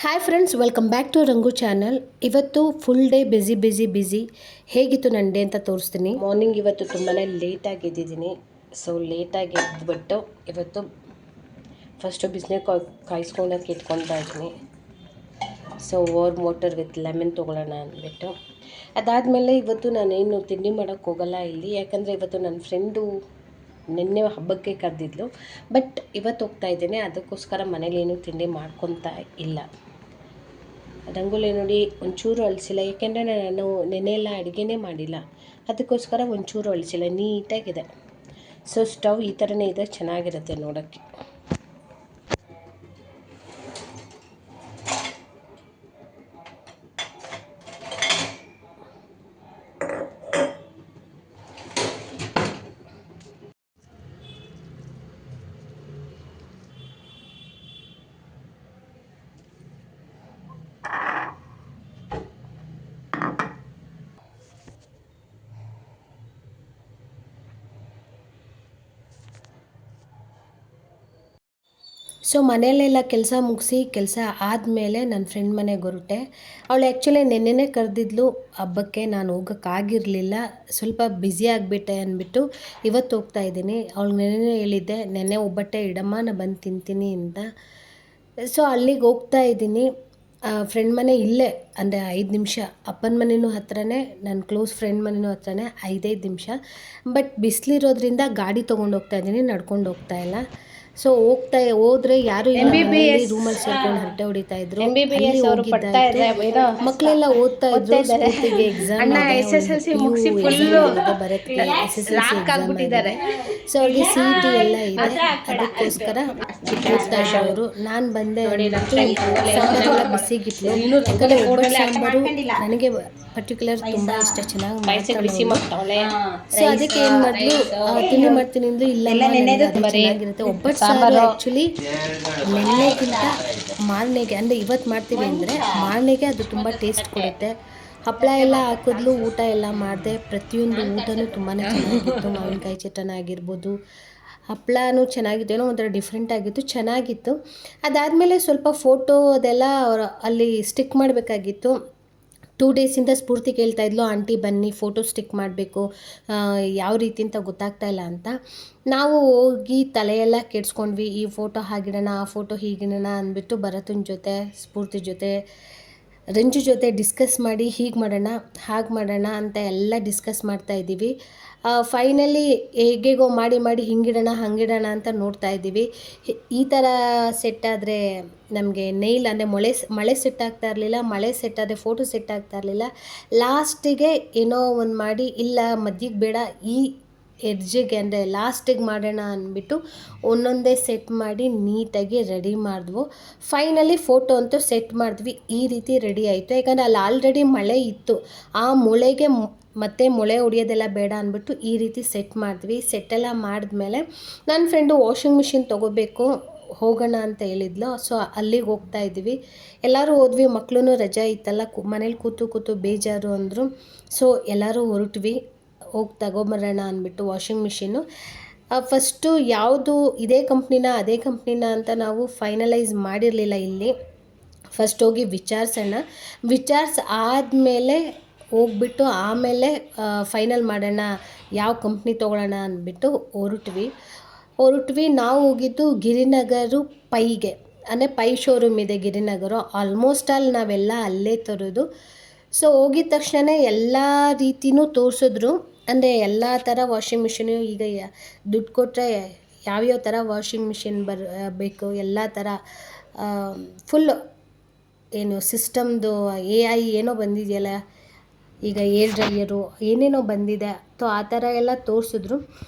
Hi friends, welcome back to Rangu channel. ಇವತ್ತು full day busy ಹೇಗಿತ್ತು ನನ್ನ ಡೇ ಅಂತ ತೋರಿಸ್ತೀನಿ. ಮಾರ್ನಿಂಗ್ ಇವತ್ತು ತುಂಬಾ ಲೇಟಾಗಿ ಎದ್ದಿದ್ದೀನಿ. ಸೊ ಲೇಟಾಗಿ ಎದ್ಬಿಟ್ಟು ಇವತ್ತು ಫಸ್ಟು ಬಿಸಿನೀರು ಕಾಯಿಸ್ಕೊಳಕ್ಕೆ ಇಟ್ಕೊತಾ ಇದ್ದೀನಿ. So warm water with lemon ತೊಗೊಳ್ಳೋಣ ಅಂದ್ಬಿಟ್ಟು ಅದಾದಮೇಲೆ ಇವತ್ತು ನಾನೇನು ತಿಂಡಿ ಮಾಡೋಕ್ಕೆ ಹೋಗಲ್ಲ ಇಲ್ಲಿ, ಯಾಕಂದರೆ ಇವತ್ತು ನನ್ನ ಫ್ರೆಂಡು ನಿನ್ನೆ ಹಬ್ಬಕ್ಕೆ ಕರೆದಿದ್ಲು. ಬಟ್ ಇವತ್ತು ಹೋಗ್ತಾ ಇದ್ದೀನಿ, ಅದಕ್ಕೋಸ್ಕರ ಮನೇಲಿ ಏನೂ ತಿಂಡಿ ಮಾಡ್ಕೊತಾ ಇಲ್ಲ. ರಂಗೋಲಿ ನೋಡಿ ಒಂಚೂರು ಅಳಿಸಿಲ್ಲ, ಯಾಕೆಂದರೆ ನಾನು ನೆನೆಯೆಲ್ಲ ಅಡುಗೆನೇ ಮಾಡಿಲ್ಲ, ಅದಕ್ಕೋಸ್ಕರ ಒಂಚೂರು ಅಳಿಸಿಲ್ಲ, ನೀಟಾಗಿದೆ. ಸೊ ಸ್ಟವ್ ಈ ಥರನೇ ಇದೆ, ಚೆನ್ನಾಗಿರುತ್ತೆ ನೋಡೋಕ್ಕೆ. ಸೊ ಮನೆಯಲ್ಲೆಲ್ಲ ಕೆಲಸ ಮುಗಿಸಿ ಕೆಲಸ ಆದಮೇಲೆ ನನ್ನ ಫ್ರೆಂಡ್ ಮನೆಗೆ ಹೊರಟೆ. ಅವಳು ಆ್ಯಕ್ಚುಲಿ ನೆನ್ನೆನೇ ಕರೆದಿದ್ಲು ಹಬ್ಬಕ್ಕೆ, ನಾನು ಹೋಗೋಕ್ಕಾಗಿರಲಿಲ್ಲ, ಸ್ವಲ್ಪ ಬ್ಯುಸಿ ಆಗಿಬಿಟ್ಟೆ ಅಂದ್ಬಿಟ್ಟು ಇವತ್ತು ಹೋಗ್ತಾ ಇದ್ದೀನಿ. ಅವಳು ನೆನ್ನೆ ಹೇಳಿದ್ದೆ, ನೆನ್ನೆ ಒಬ್ಬಟ್ಟೆ ಇಡಮ್ಮ, ನಾನು ಬಂದು ತಿಂತೀನಿ ಅಂತ. ಸೊ ಅಲ್ಲಿಗೆ ಹೋಗ್ತಾ ಇದ್ದೀನಿ. ಫ್ರೆಂಡ್ ಮನೆ ಇಲ್ಲೇ, ಅಂದರೆ 5 ನಿಮಿಷ. ಅಪ್ಪನ ಮನೆಯೂ ಹತ್ರನೇ, ನನ್ನ ಕ್ಲೋಸ್ ಫ್ರೆಂಡ್ ಮನೆಯೂ ಹತ್ರನೇ, 5 ನಿಮಿಷ. ಬಟ್ ಬಿಸಿಲಿರೋದ್ರಿಂದ ಗಾಡಿ ತೊಗೊಂಡು ಹೋಗ್ತಾ ಇದ್ದೀನಿ, ನಡ್ಕೊಂಡು ಹೋಗ್ತಾ ಇಲ್ಲ. ಸೊ ಹೋದ್ರೆ ಯಾರು ರೂಮಲ್ಲಿ ಸೇರ್ಕೊಂಡು ಹರಟೆ ಹೊಡಿತಾ ಇದ್ರು. ಮಕ್ಕಳೆಲ್ಲ ಓದ್ತಾ ಇದ್ರು, ಎಕ್ಸಾಮ್ ಸೊ ಅವ್ರಿಗೆ CET ಎಲ್ಲ ಇದೆ, ಅದಕ್ಕೋಸ್ಕರ ಓದ್ತಾ ಇದ್ದವರು. ನಾನು ಬಂದೆ, ಸಾಂಬಾರೆಲ್ಲ ಬಿಸಿಗಿಟ್ಲು, ಯಾಕಂದರೆ ಒಬ್ಬಟ್ಟು ಸಾಂಬಾರು ನನಗೆ ಪರ್ಟಿಕ್ಯುಲರ್ ತುಂಬ ಇಷ್ಟ, ಚೆನ್ನಾಗಿ ಮಾಡ್ತಾಳೆ. ಸೊ ಅದಕ್ಕೆ ಏನು ಮಾಡಿದ್ಲು, ತಿಂಡಿ ಮಾಡ್ತೀನಿ ಅಂದ್ರೆ ಇಲ್ಲ ಚೆನ್ನಾಗಿರುತ್ತೆ. ಒಬ್ಬಟ್ಟು ಸಾಂಬಾರು ಆ್ಯಕ್ಚುಲಿ ನೆನ್ನೆಗಿಂತ ಮಾರನೆಗೆ, ಅಂದರೆ ಇವತ್ತು ಮಾಡ್ತೀವಿ ಅಂದರೆ ಮಾರನೆಗೆ ಅದು ತುಂಬ ಟೇಸ್ಟ್ ಕೊಡುತ್ತೆ. ಹಪ್ಪಳ ಎಲ್ಲ ಹಾಕಿದ್ಲು, ಊಟ ಎಲ್ಲ ಮಾಡಿದೆ. ಪ್ರತಿಯೊಂದು ಊಟನೂ ತುಂಬಾ ಚೆನ್ನಾಗಿತ್ತು. ಮಾವಿನಕಾಯಿ ಚಟನ ಆಗಿರ್ಬೋದು, ಹಪ್ಪಳನೂ ಚೆನ್ನಾಗಿತ್ತು, ಏನೋ ಒಂಥರ ಡಿಫ್ರೆಂಟ್ ಆಗಿತ್ತು, ಚೆನ್ನಾಗಿತ್ತು. ಅದಾದಮೇಲೆ ಸ್ವಲ್ಪ ಫೋಟೋ ಅದೆಲ್ಲ ಅಲ್ಲಿ ಸ್ಟಿಕ್ ಮಾಡಬೇಕಾಗಿತ್ತು. 2 ಡೇಸಿಂದ ಸ್ಫೂರ್ತಿ ಕೇಳ್ತಾ ಇದ್ಲು, ಆಂಟಿ ಬನ್ನಿ ಫೋಟೋ ಸ್ಟಿಕ್ ಮಾಡಬೇಕು, ಯಾವ ರೀತಿ ಅಂತ ಗೊತ್ತಾಗ್ತಾ ಇಲ್ಲ ಅಂತ. ನಾವು ಹೋಗಿ ತಲೆಯೆಲ್ಲ ಕೆಡ್ಸ್ಕೊಂಡ್ವಿ, ಈ ಫೋಟೋ ಹಾಗಿಡೋಣ, ಆ ಫೋಟೋ ಹೀಗಿಡೋಣ ಅಂದ್ಬಿಟ್ಟು ಭರತನ ಜೊತೆ, ಸ್ಫೂರ್ತಿ ಜೊತೆ, ರಂಜು ಜೊತೆ ಡಿಸ್ಕಸ್ ಮಾಡಿ ಹೀಗೆ ಮಾಡೋಣ ಹಾಗೆ ಮಾಡೋಣ ಅಂತ ಎಲ್ಲ ಡಿಸ್ಕಸ್ ಮಾಡ್ತಾ ಇದ್ದೀವಿ. ಫೈನಲಿ ಹೇಗೇಗೋ ಮಾಡಿ ಹಿಂಗಿಡೋಣ ಹಂಗಿಡೋಣ ಅಂತ ನೋಡ್ತಾ ಇದ್ದೀವಿ. ಈ ಥರ ಸೆಟ್ ಆದರೆ ನಮಗೆ ನೈಲ್, ಅಂದರೆ ಮಳೆ ಸೆಟ್ ಆಗ್ತಾ ಇರಲಿಲ್ಲ, ಮಳೆ ಸೆಟ್ ಆದರೆ ಫೋಟೋ ಸೆಟ್ ಆಗ್ತಾ ಇರಲಿಲ್ಲ. ಲಾಸ್ಟಿಗೆ ಏನೋ ಒಂದು ಮಾಡಿ, ಇಲ್ಲ ಮಧ್ಯಕ್ಕೆ ಬೇಡ, ಈ ಎಡ್ಜಿಗೆ ಅಂದರೆ ಲಾಸ್ಟಿಗೆ ಮಾಡೋಣ ಅಂದ್ಬಿಟ್ಟು ಒಂದೊಂದೇ ಸೆಟ್ ಮಾಡಿ ನೀಟಾಗಿ ರೆಡಿ ಮಾಡಿದ್ವು. ಫೈನಲಿ ಫೋಟೋ ಅಂತೂ ಸೆಟ್ ಮಾಡಿದ್ವಿ, ಈ ರೀತಿ ರೆಡಿ ಆಯಿತು. ಯಾಕಂದರೆ ಅಲ್ಲಿ ಆಲ್ರೆಡಿ ಮಳೆ ಇತ್ತು, ಆ ಮೊಳೆಗೆ ಮತ್ತೆ ಮೊಳೆ ಹೊಡಿಯೋದೆಲ್ಲ ಬೇಡ ಅಂದ್ಬಿಟ್ಟು ಈ ರೀತಿ ಸೆಟ್ ಮಾಡಿದ್ವಿ. ಸೆಟ್ಟೆಲ್ಲ ಮಾಡಿದ್ಮೇಲೆ ನನ್ನ ಫ್ರೆಂಡು ವಾಷಿಂಗ್ ಮಿಷಿನ್ ತೊಗೋಬೇಕು, ಹೋಗೋಣ ಅಂತ ಹೇಳಿದ್ಲು. ಸೊ ಅಲ್ಲಿಗೆ ಹೋಗ್ತಾ ಇದ್ವಿ, ಎಲ್ಲರೂ ಹೋದ್ವಿ. ಮಕ್ಕಳು ರಜಾ ಇತ್ತಲ್ಲ, ಮನೇಲಿ ಕೂತು ಬೇಜಾರು ಅಂದರು. ಸೊ ಎಲ್ಲರೂ ಹೊರಟ್ವಿ, ಹೋಗಿ ತಗೊಂಬರೋಣ ಅಂದ್ಬಿಟ್ಟು ವಾಷಿಂಗ್ ಮಿಷಿನ್ನು. ಫಸ್ಟು ಯಾವುದು ಇದೇ ಕಂಪ್ನಿನ ಅದೇ ಕಂಪ್ನಿನ ಅಂತ ನಾವು ಫೈನಲೈಸ್ ಮಾಡಿರಲಿಲ್ಲ ಇಲ್ಲಿ. ಫಸ್ಟ್ ಹೋಗಿ ವಿಚಾರಿಸಿ ಆದಮೇಲೆ ಹೋಗ್ಬಿಟ್ಟು ಆಮೇಲೆ ಫೈನಲ್ ಮಾಡೋಣ, ಯಾವ ಕಂಪ್ನಿ ತೊಗೊಳ್ಳೋಣ ಅಂದ್ಬಿಟ್ಟು ಹೊರಟ್ವಿ. ನಾವು ಹೋಗಿದ್ದು ಗಿರಿನಗರ ಪೈಗೆ, ಅಂದರೆ ಪೈ ಶೋರೂಮ್ ಇದೆ ಗಿರಿನಗರ. ಆಲ್ಮೋಸ್ಟ್ ಆಲ್ ನಾವೆಲ್ಲ ಅಲ್ಲೇ ತರೋದು. ಸೊ ಹೋಗಿದ ತಕ್ಷಣ ಎಲ್ಲ ರೀತಿಯೂ ತೋರಿಸಿದ್ರು, ಅಂದರೆ ಎಲ್ಲ ಥರ ವಾಷಿಂಗ್ ಮಿಷಿನು, ಈಗ ದುಡ್ಡು ಕೊಟ್ಟರೆ ಯಾವ್ಯಾವ ಥರ ವಾಷಿಂಗ್ ಮಿಷಿನ್ ಬೇಕು ಎಲ್ಲ ಥರ, ಫುಲ್ಲು ಏನು ಸಿಸ್ಟಮ್ದು AI ಏನೋ ಬಂದಿದೆಯಲ್ಲ ಈಗ, ಏರ್ ಡ್ರೈಯರು ಏನೇನೋ ಬಂದಿದೆ. ಸೊ ಆ ಥರ ಎಲ್ಲ ತೋರಿಸಿದ್ರು.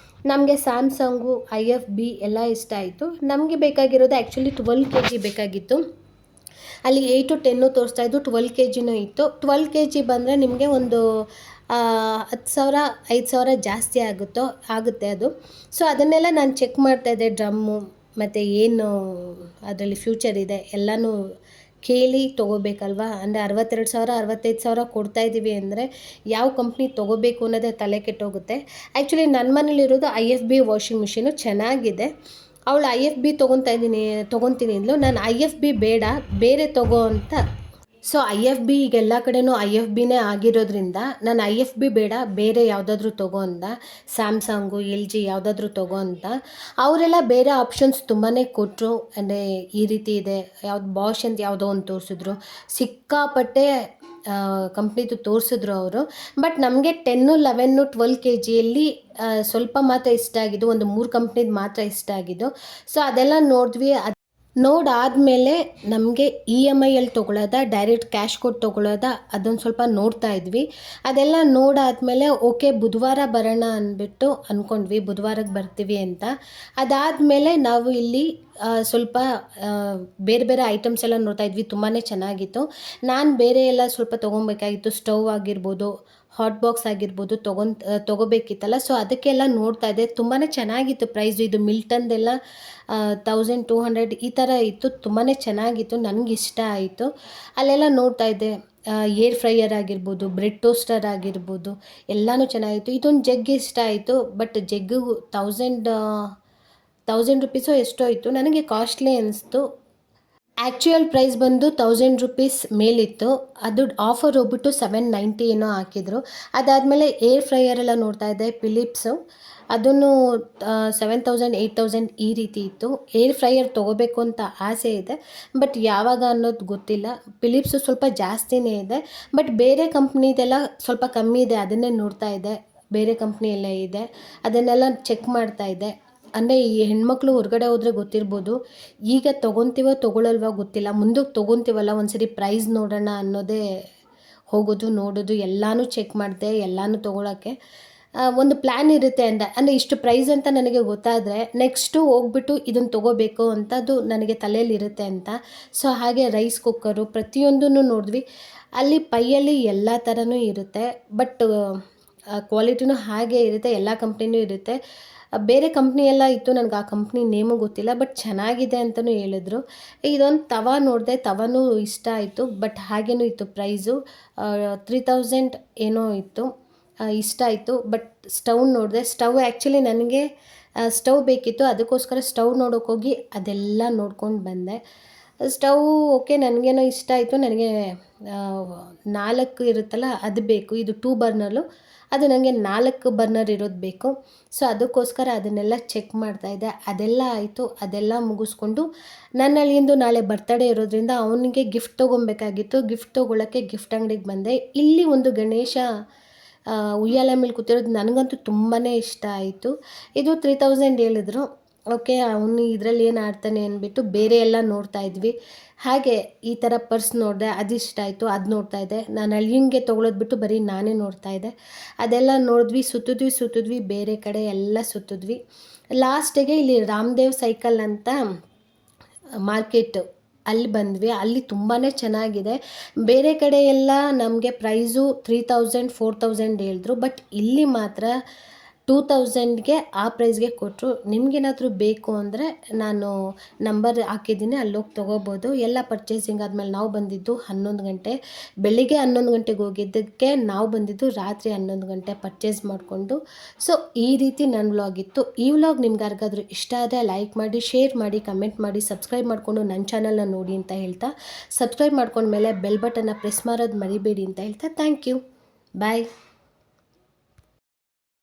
ನಮಗೆ ಸ್ಯಾಮ್ಸಂಗು IFB ಎಲ್ಲ ಇಷ್ಟ ಆಯಿತು. ನಮಗೆ ಬೇಕಾಗಿರೋದು ಆ್ಯಕ್ಚುಲಿ 12 kg ಬೇಕಾಗಿತ್ತು. ಅಲ್ಲಿ 8 to 10 ತೋರಿಸ್ತಾಯಿದ್ದು, 12 kgನೂ ಇತ್ತು. 12 kg ಬಂದರೆ ನಿಮಗೆ ಒಂದು 10,000 5,000 ಜಾಸ್ತಿ ಆಗುತ್ತೆ ಅದು. ಸೊ ಅದನ್ನೆಲ್ಲ ನಾನು ಚೆಕ್ ಮಾಡ್ತಾಯಿದ್ದೆ, ಡ್ರಮ್ಮು ಮತ್ತು ಏನು ಅದರಲ್ಲಿ ಫ್ಯೂಚರ್ ಇದೆ ಎಲ್ಲನೂ ಕೇಳಿ ತೊಗೋಬೇಕಲ್ವ. ಅಂದರೆ 62,000 65,000 ಕೊಡ್ತಾಯಿದ್ದೀವಿ ಅಂದರೆ ಯಾವ ಕಂಪ್ನಿ ತೊಗೋಬೇಕು ಅನ್ನೋದೇ ತಲೆ ಕೆಟ್ಟೋಗುತ್ತೆ. ಆ್ಯಕ್ಚುಲಿ ನನ್ನ ಮನೇಲಿರೋದು IFB ವಾಷಿಂಗ್ ಮಿಷಿನು ಚೆನ್ನಾಗಿದೆ. ಅವಳು IFB ತೊಗೊತೀನಿ ಅಂದ್ಲು. ನಾನು IFB ಬೇಡ, ಬೇರೆ ತಗೋ ಅಂತ. ಸೊ IFB ಈಗ ಎಲ್ಲ ಕಡೆನೂ IFBನೇ ಆಗಿರೋದ್ರಿಂದ ನಾನು IFB ಬೇಡ, ಬೇರೆ ಯಾವುದಾದ್ರೂ ತಗೋ ಅಂದ. ಸ್ಯಾಮ್ಸಂಗು, LG ಯಾವುದಾದ್ರೂ ತಗೋ ಅಂತ. ಅವರೆಲ್ಲ ಬೇರೆ ಆಪ್ಷನ್ಸ್ ತುಂಬಾ ಕೊಟ್ಟರು. ಅಂದರೆ ಈ ರೀತಿ ಇದೆ, ಯಾವ್ದು ಬಾಷ್ ಅಂತ ಯಾವುದೋ ಒಂದು ತೋರಿಸಿದ್ರು, ಸಿಕ್ಕಾಪಟ್ಟೆ ಕಂಪ್ನಿದು ತೋರಿಸಿದ್ರು ಅವರು. ಬಟ್ ನಮಗೆ 10, 11, 12 kgಯಲ್ಲಿ ಸ್ವಲ್ಪ ಮಾತ್ರ ಇಷ್ಟ ಆಗಿದ್ದು, ಒಂದು 3 ಕಂಪ್ನಿದು ಮಾತ್ರ ಇಷ್ಟ ಆಗಿದ್ದು. ಸೊ ಅದೆಲ್ಲ ನೋಡಿದ್ವಿ. ನೋಡಾದಮೇಲೆ ನಮಗೆ EMIಯಲ್ಲಿ ತೊಗೊಳ್ಳೋದ, ಡೈರೆಕ್ಟ್ ಕ್ಯಾಶ್ ಕೊಟ್ಟು ತೊಗೊಳ್ಳೋದ, ಅದೊಂದು ಸ್ವಲ್ಪ ನೋಡ್ತಾ ಇದ್ವಿ. ಅದೆಲ್ಲ ನೋಡಾದಮೇಲೆ ಓಕೆ ಬುಧವಾರ ಬರೋಣ ಅಂದ್ಬಿಟ್ಟು ಅಂದ್ಕೊಂಡ್ವಿ, ಬುಧವಾರಕ್ಕೆ ಬರ್ತೀವಿ ಅಂತ. ಅದಾದಮೇಲೆ ನಾವು ಇಲ್ಲಿ ಸ್ವಲ್ಪ ಬೇರೆ ಬೇರೆ ಐಟಮ್ಸ್ ಎಲ್ಲ ನೋಡ್ತಾ ಇದ್ವಿ. ತುಂಬಾ ಚೆನ್ನಾಗಿತ್ತು. ನಾನು ಬೇರೆ ಎಲ್ಲ ಸ್ವಲ್ಪ ತೊಗೊಬೇಕಾಗಿತ್ತು, ಸ್ಟವ್ ಆಗಿರ್ಬೋದು, ಹಾಟ್ ಬಾಕ್ಸ್ ಆಗಿರ್ಬೋದು ತೊಗೋಬೇಕಿತ್ತಲ್ಲ. ಸೊ ಅದಕ್ಕೆಲ್ಲ ನೋಡ್ತಾ ಇದ್ದೆ. ತುಂಬಾ ಚೆನ್ನಾಗಿತ್ತು ಪ್ರೈಸು. ಇದು ಮಿಲ್ಟನ್ದೆಲ್ಲ 1200 ಈ ಥರ ಇತ್ತು. ತುಂಬಾ ಚೆನ್ನಾಗಿತ್ತು, ನನಗಿಷ್ಟ ಆಯಿತು. ಅಲ್ಲೆಲ್ಲ ನೋಡ್ತಾ ಇದ್ದೆ. ಏರ್ ಫ್ರೈಯರ್ ಆಗಿರ್ಬೋದು, ಬ್ರೆಡ್ ಟೋಸ್ಟರ್ ಆಗಿರ್ಬೋದು, ಎಲ್ಲನೂ ಚೆನ್ನಾಗಿತ್ತು. ಇದೊಂದು ಜಗ್ ಇಷ್ಟ ಆಯಿತು. ಬಟ್ ಜಗ್ಗಿಗೂ 1000 ರುಪೀಸೋ ಎಷ್ಟೋ ಇತ್ತು. ನನಗೆ ಕಾಸ್ಟ್ಲಿ ಅನಿಸ್ತು. ಆ್ಯಕ್ಚುಯಲ್ ಪ್ರೈಸ್ ಬಂದು 1000 ರುಪೀಸ್ ಮೇಲಿತ್ತು. ಅದು ಆಫರ್ ಹೋಗ್ಬಿಟ್ಟು 790 ಏನೋ ಹಾಕಿದ್ರು. ಅದಾದಮೇಲೆ ಏರ್ ಫ್ರೈಯರೆಲ್ಲ ನೋಡ್ತಾ ಇದ್ದೆ, ಫಿಲಿಪ್ಸು. ಅದನ್ನು 7000, 8000 ಈ ರೀತಿ ಇತ್ತು. ಏರ್ ಫ್ರೈಯರ್ ತೊಗೋಬೇಕು ಅಂತ ಆಸೆ ಇದೆ, ಬಟ್ ಯಾವಾಗ ಅನ್ನೋದು ಗೊತ್ತಿಲ್ಲ. ಫಿಲಿಪ್ಸು ಸ್ವಲ್ಪ ಜಾಸ್ತಿನೇ ಇದೆ, ಬಟ್ ಬೇರೆ ಕಂಪ್ನಿದೆಲ್ಲ ಸ್ವಲ್ಪ ಕಮ್ಮಿ ಇದೆ. ಅದನ್ನೇ ನೋಡ್ತಾ ಇದ್ದೆ. ಬೇರೆ ಕಂಪ್ನಿ ಎಲ್ಲ ಇದೆ, ಅದನ್ನೆಲ್ಲ ಚೆಕ್ ಮಾಡ್ತಾ ಇದ್ದೆ. ಅಂದರೆ ಈ ಹೆಣ್ಮಕ್ಳು ಹೊರಗಡೆ ಹೋದರೆ ಗೊತ್ತಿರ್ಬೋದು, ಈಗ ತೊಗೊತೀವೋ ತೊಗೊಳಲ್ವೋ ಗೊತ್ತಿಲ್ಲ, ಮುಂದಕ್ಕೆ ತೊಗೊತೀವಲ್ಲ ಒಂದ್ಸರಿ ಪ್ರೈಸ್ ನೋಡೋಣ ಅನ್ನೋದೇ ಹೋಗೋದು, ನೋಡೋದು, ಎಲ್ಲನೂ ಚೆಕ್ ಮಾಡಿದೆ. ಎಲ್ಲನೂ ತೊಗೊಳಕ್ಕೆ ಒಂದು ಪ್ಲ್ಯಾನ್ ಇರುತ್ತೆ. ಅಂದರೆ ಇಷ್ಟು ಪ್ರೈಸ್ ಅಂತ ನನಗೆ ಗೊತ್ತಾದರೆ ನೆಕ್ಸ್ಟು ಹೋಗ್ಬಿಟ್ಟು ಇದನ್ನು ತೊಗೋಬೇಕು ಅಂತದ್ದು ನನಗೆ ತಲೆಯಲ್ಲಿರುತ್ತೆ ಅಂತ. ಸೊ ಹಾಗೆ ರೈಸ್ ಕುಕ್ಕರು ಪ್ರತಿಯೊಂದನ್ನು ನೋಡಿದ್ವಿ. ಅಲ್ಲಿ ಪೈಯಲ್ಲಿ ಎಲ್ಲ ಥರನೂ ಇರುತ್ತೆ, ಬಟ್ ಕ್ವಾಲಿಟಿನೂ ಹಾಗೆ ಇರುತ್ತೆ. ಎಲ್ಲ ಕಂಪ್ನಿನೂ ಇರುತ್ತೆ. ಬೇರೆ ಕಂಪ್ನಿ ಎಲ್ಲ ಇತ್ತು, ನನಗೆ ಆ ಕಂಪ್ನಿ ನೇಮು ಗೊತ್ತಿಲ್ಲ, ಬಟ್ ಚೆನ್ನಾಗಿದೆ ಅಂತಲೂ ಹೇಳಿದ್ರು. ಇದೊಂದು ತವಾ ನೋಡಿದೆ, ತವಾನೂ ಇಷ್ಟ ಆಯಿತು. ಬಟ್ ಹಾಗೇನೂ ಇತ್ತು ಪ್ರೈಸು 3000 ಏನೋ ಇತ್ತು. ಇಷ್ಟ ಆಯಿತು. ಬಟ್ ಸ್ಟವ್ ನೋಡಿದೆ. ಸ್ಟವ್ ಆ್ಯಕ್ಚುಲಿ ನನಗೆ ಸ್ಟವ್ ಬೇಕಿತ್ತು. ಅದಕ್ಕೋಸ್ಕರ ಸ್ಟವ್ ನೋಡೋಕ್ಕೋಗಿ ಅದೆಲ್ಲ ನೋಡ್ಕೊಂಡು ಬಂದೆ. ಸ್ಟವ್ ಓಕೆ, ನನಗೇನೋ ಇಷ್ಟ ಆಯಿತು. ನನಗೆ 4 ಇರುತ್ತಲ್ಲ ಅದು ಬೇಕು. ಇದು 2 ಬರ್ನರು, ಅದು ನನಗೆ 4 ಬರ್ನರ್ ಇರೋದು ಬೇಕು. ಸೊ ಅದಕ್ಕೋಸ್ಕರ ಅದನ್ನೆಲ್ಲ ಚೆಕ್ ಮಾಡ್ತಾಯಿದ್ದೆ. ಅದೆಲ್ಲ ಆಯಿತು. ಅದೆಲ್ಲ ಮುಗಿಸ್ಕೊಂಡು ನನ್ನ ಅಳಿಯಂದು ನಾಳೆ ಬರ್ತಡೇ ಇರೋದ್ರಿಂದ ಅವನಿಗೆ ಗಿಫ್ಟ್ ತೊಗೊಬೇಕಾಗಿತ್ತು. ಗಿಫ್ಟ್ ತೊಗೊಳ್ಳೋಕ್ಕೆ ಗಿಫ್ಟ್ ಅಂಗಡಿಗೆ ಬಂದೆ. ಇಲ್ಲಿ ಒಂದು ಗಣೇಶ ಉಯ್ಯಾಲೆ ಮೇಲೆ ಕೂತಿರೋದು ನನಗಂತೂ ತುಂಬಾ ಇಷ್ಟ ಆಯಿತು. ಇದು 3000 ಹೇಳಿದ್ರು. ಓಕೆ, ಅವನು ಇದರಲ್ಲಿ ಏನು ಆಡ್ತಾನೆ ಅಂದ್ಬಿಟ್ಟು ಬೇರೆ ಎಲ್ಲ ನೋಡ್ತಾ ಇದ್ವಿ. ಹಾಗೆ ಈ ಥರ ಪರ್ಸ್ ನೋಡಿದೆ, ಅದು ಇಷ್ಟ ಆಯಿತು, ಅದು ನೋಡ್ತಾ ಇದ್ದೆ. ನಾನು ಅಳಿಯಂಗೆ ತೊಗೊಳೋದು ಬಿಟ್ಟು ಬರೀ ನಾನೇ ನೋಡ್ತಾ ಇದ್ದೆ. ಅದೆಲ್ಲ ನೋಡಿದ್ವಿ, ಸುತ್ತಿದ್ವಿ, ಬೇರೆ ಕಡೆ ಎಲ್ಲ ಸುತ್ತಿದ್ವಿ. ಲಾಸ್ಟಿಗೆ ಇಲ್ಲಿ ರಾಮದೇವ್ ಸೈಕಲ್ ಅಂತ ಮಾರ್ಕೆಟು, ಅಲ್ಲಿ ಬಂದ್ವಿ. ಅಲ್ಲಿ ತುಂಬಾ ಚೆನ್ನಾಗಿದೆ. ಬೇರೆ ಕಡೆ ಎಲ್ಲ ನಮಗೆ ಪ್ರೈಸು 3000, 4000 ಹೇಳಿದ್ರು. ಬಟ್ ಇಲ್ಲಿ ಮಾತ್ರ 2000ಗೆ ಆ ಪ್ರೈಸ್ಗೆ ಕೊಟ್ಟರು. ನಿಮಗೇನಾದರೂ ಬೇಕು ಅಂದರೆ ನಾನು ನಂಬರ್ ಹಾಕಿದ್ದೀನಿ, ಅಲ್ಲೋಗಿ ತೊಗೋಬೋದು. ಎಲ್ಲ ಪರ್ಚೇಸಿಂಗ್ ಆದಮೇಲೆ ನಾವು ಬಂದಿದ್ದು 11 ಗಂಟೆ. ಬೆಳಿಗ್ಗೆ 11 ಗಂಟೆಗೆ ಹೋಗಿದ್ದಕ್ಕೆ ನಾವು ಬಂದಿದ್ದು ರಾತ್ರಿ 11 ಗಂಟೆ ಪರ್ಚೇಸ್ ಮಾಡಿಕೊಂಡು. ಸೊ ಈ ರೀತಿ ನನ್ನ ವ್ಲಾಗ್ ಇತ್ತು. ಈ ವ್ಲಾಗ್ ನಿಮ್ಗೆ ಯಾರಿಗಾದ್ರೂ ಇಷ್ಟ ಆದರೆ ಲೈಕ್ ಮಾಡಿ, ಶೇರ್ ಮಾಡಿ, ಕಮೆಂಟ್ ಮಾಡಿ, ಸಬ್ಸ್ಕ್ರೈಬ್ ಮಾಡಿಕೊಂಡು ನನ್ನ ಚಾನಲ್ನ ನೋಡಿ ಅಂತ ಹೇಳ್ತಾ, ಸಬ್ಸ್ಕ್ರೈಬ್ ಮಾಡ್ಕೊಂಡ್ಮೇಲೆ ಬೆಲ್ ಬಟನ್ನ ಪ್ರೆಸ್ ಮಾಡೋದು ಮರಿಬೇಡಿ ಅಂತ ಹೇಳ್ತಾ, ಥ್ಯಾಂಕ್ ಯು, ಬಾಯ್.